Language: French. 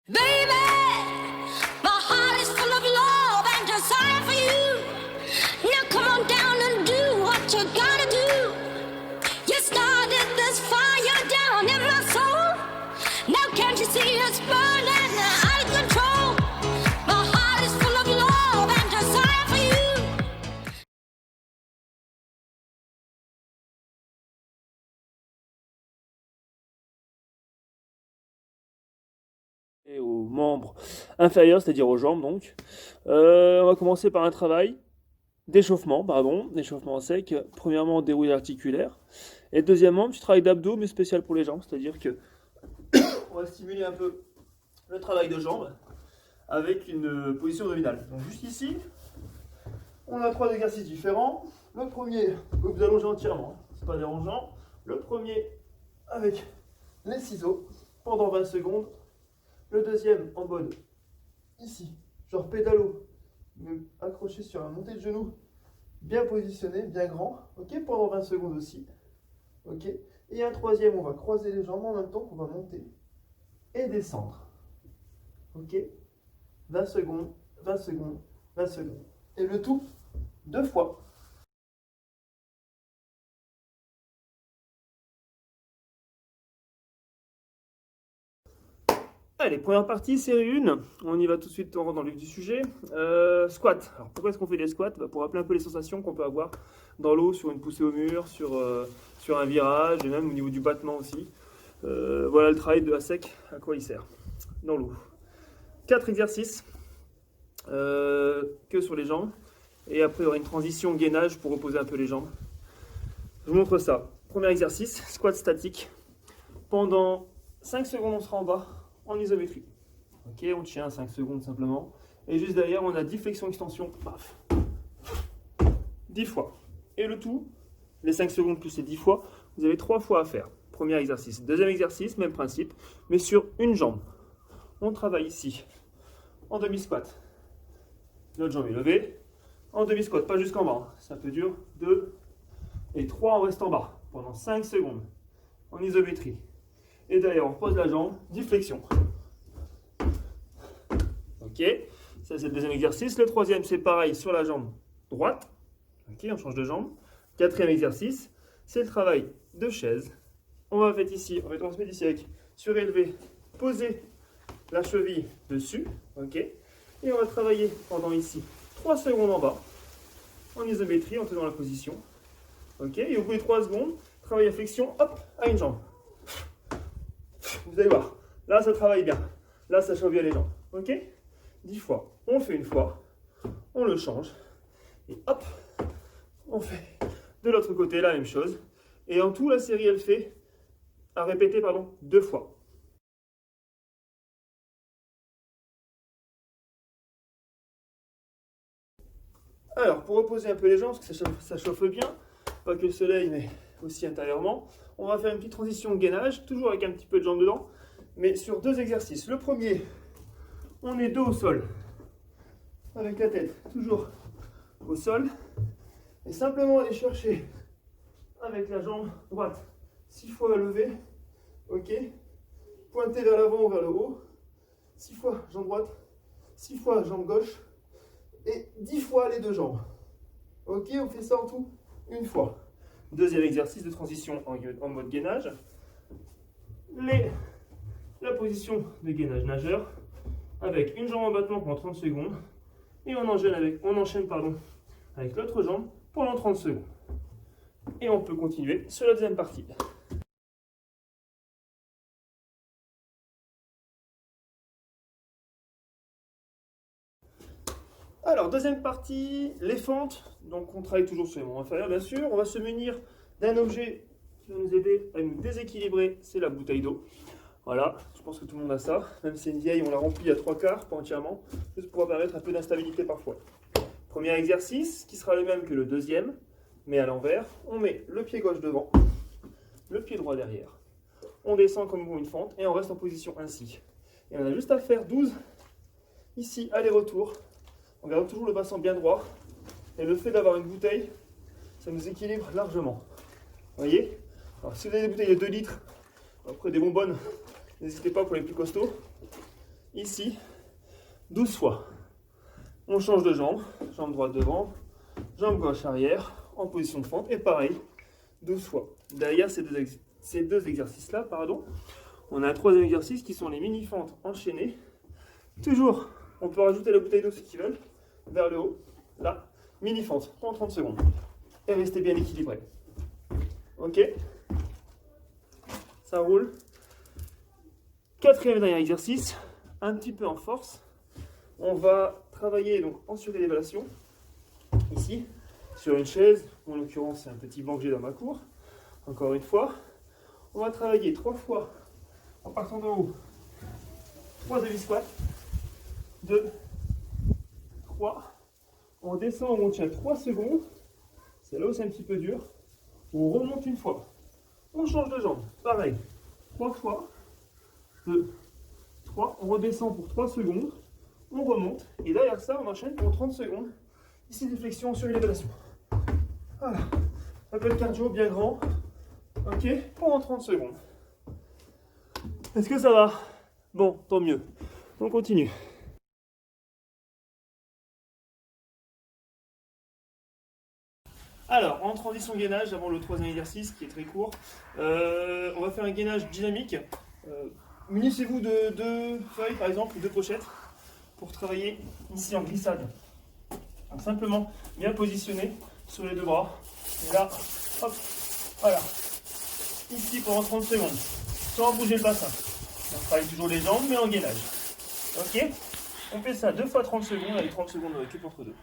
Baby, my heart is full of love and desire for you. Now come on down and do what you gotta do. You started this fire down in my soul. Now can't you see it's burning out of control? My heart is full of love and desire for you. Et aux membres inférieurs, c'est-à-dire aux jambes donc. On va commencer par un travail d'échauffement, d'échauffement sec. Premièrement, déroulé articulaire. Et deuxièmement, petit travail d'abdos, mais spécial pour les jambes, c'est-à-dire que on va stimuler un peu le travail de jambes avec une position abdominale. Donc juste ici, on a 3 exercices différents. Le premier, que vous allongez entièrement, c'est pas dérangeant. Le premier avec les ciseaux pendant 20 secondes. Le deuxième en mode ici, genre pédalo, mais accroché sur un monté de genou, bien positionné, bien grand, ok, pendant 20 secondes aussi, ok. Et un troisième, on va croiser les jambes en même temps qu'on va monter et descendre, ok. 20 secondes, 20 secondes, 20 secondes. Et le tout 2 fois. Allez, première partie, série 1. On y va tout de suite, on rentre dans le vif du sujet. Squat. Alors, pourquoi est-ce qu'on fait des squats? Pour rappeler un peu les sensations qu'on peut avoir dans l'eau, sur une poussée au mur, sur un virage, et même au niveau du battement aussi. Voilà le travail de la sec, à quoi il sert dans l'eau. 4 exercices que sur les jambes. Et après, il y aura une transition gainage pour reposer un peu les jambes. Je vous montre ça. Premier exercice, squat statique. Pendant 5 secondes, on sera en bas. En isométrie. Ok, on tient 5 secondes simplement. Et juste derrière, on a 10 flexions-extensions. Paf. 10 fois. Et le tout, les 5 secondes plus les 10 fois, vous avez 3 fois à faire. Premier exercice. Deuxième exercice, même principe, mais sur une jambe. On travaille ici, en demi-squat. L'autre jambe est levée. En demi-squat, pas jusqu'en bas. C'est un peu dur. 2 et 3, on reste en bas. Pendant 5 secondes. En isométrie. Et derrière, on repose la jambe, 10 flexions. Ok, ça c'est le deuxième exercice. Le troisième, c'est pareil sur la jambe droite. Ok, on change de jambe. Quatrième exercice, c'est le travail de chaise. On va mettre ici, on se met ici avec surélevé, poser la cheville dessus. Ok, et on va travailler pendant ici 3 secondes en bas, en isométrie, en tenant la position. Ok, et au bout de 3 secondes, travail à flexion, hop, à une jambe. Vous allez voir, là ça travaille bien, là ça chauffe bien les jambes, ok. 10 fois, on le fait une fois, on le change, et hop, on fait de l'autre côté la même chose, et en tout la série elle fait, à répéter 2 fois. Alors pour reposer un peu les jambes, parce que ça chauffe bien, pas que le soleil mais aussi intérieurement, on va faire une petite transition de gainage, toujours avec un petit peu de jambes dedans, mais sur 2 exercices. Le premier, on est dos au sol, avec la tête toujours au sol, et simplement aller chercher avec la jambe droite 6 fois levée, ok, pointer vers l'avant ou vers le haut, 6 fois jambe droite, 6 fois jambe gauche, et 10 fois les 2 jambes. Ok, on fait ça en tout une fois. Deuxième exercice de transition en mode gainage. La position de gainage nageur avec une jambe en battement pendant 30 secondes et on enchaîne avec l'autre jambe pendant 30 secondes. Et on peut continuer sur la deuxième partie. Alors, deuxième partie, les fentes. Donc, on travaille toujours sur les membres inférieurs, bien sûr. On va se munir d'un objet qui va nous aider à nous déséquilibrer. C'est la bouteille d'eau. Voilà, je pense que tout le monde a ça. Même si c'est une vieille, on la remplit à 3/4, pas entièrement, juste pour permettre un peu d'instabilité parfois. Premier exercice, qui sera le même que le deuxième, mais à l'envers. On met le pied gauche devant, le pied droit derrière. On descend comme pour une fente et on reste en position ainsi. Et on a juste à faire 12 ici, aller-retour. On garde toujours le bassin bien droit. Et le fait d'avoir une bouteille, ça nous équilibre largement. Vous voyez? Alors, si vous avez des bouteilles de 2 litres, après des bonbonnes, n'hésitez pas pour les plus costauds. ici, 12 fois. On change de jambe, jambe droite devant, jambe gauche arrière, en position de fente, et pareil, 12 fois. Derrière ces deux exercices-là, pardon, on a un troisième exercice qui sont les mini-fentes enchaînées. Toujours, on peut rajouter la bouteille d'eau si tu veux, vers le haut, là, mini-fente, pendant 30 secondes. Et restez bien équilibré. Ok? Ça roule. Quatrième et dernier exercice, un petit peu en force. On va travailler donc en surélévation, ici, sur une chaise, en l'occurrence c'est un petit banc que j'ai dans ma cour. Encore une fois, on va travailler 3 fois en partant de haut. 3 demi-squats, 2, 3, on descend, on tient 3 secondes, c'est là où c'est un petit peu dur, on remonte une fois, on change de jambe, pareil, 3 fois, 2, 3, on redescend pour 3 secondes, on remonte, et derrière ça, on enchaîne pour 30 secondes. Ici, des flexions sur l'élévation. Voilà, un peu de cardio bien grand. Ok, pendant 30 secondes. Est-ce que ça va? Bon, tant mieux. On continue. Alors, en transition gainage, avant le troisième exercice qui est très court, on va faire un gainage dynamique. Munissez-vous de 2 feuilles, par exemple, ou 2 pochettes, pour travailler ici en glissade. Donc, simplement bien positionner sur les 2 bras. Et là, hop, voilà. Ici pendant 30 secondes, sans bouger le bassin. On travaille toujours les jambes, mais en gainage. Ok? On fait ça 2 fois 30 secondes, avec 30 secondes de récup entre deux.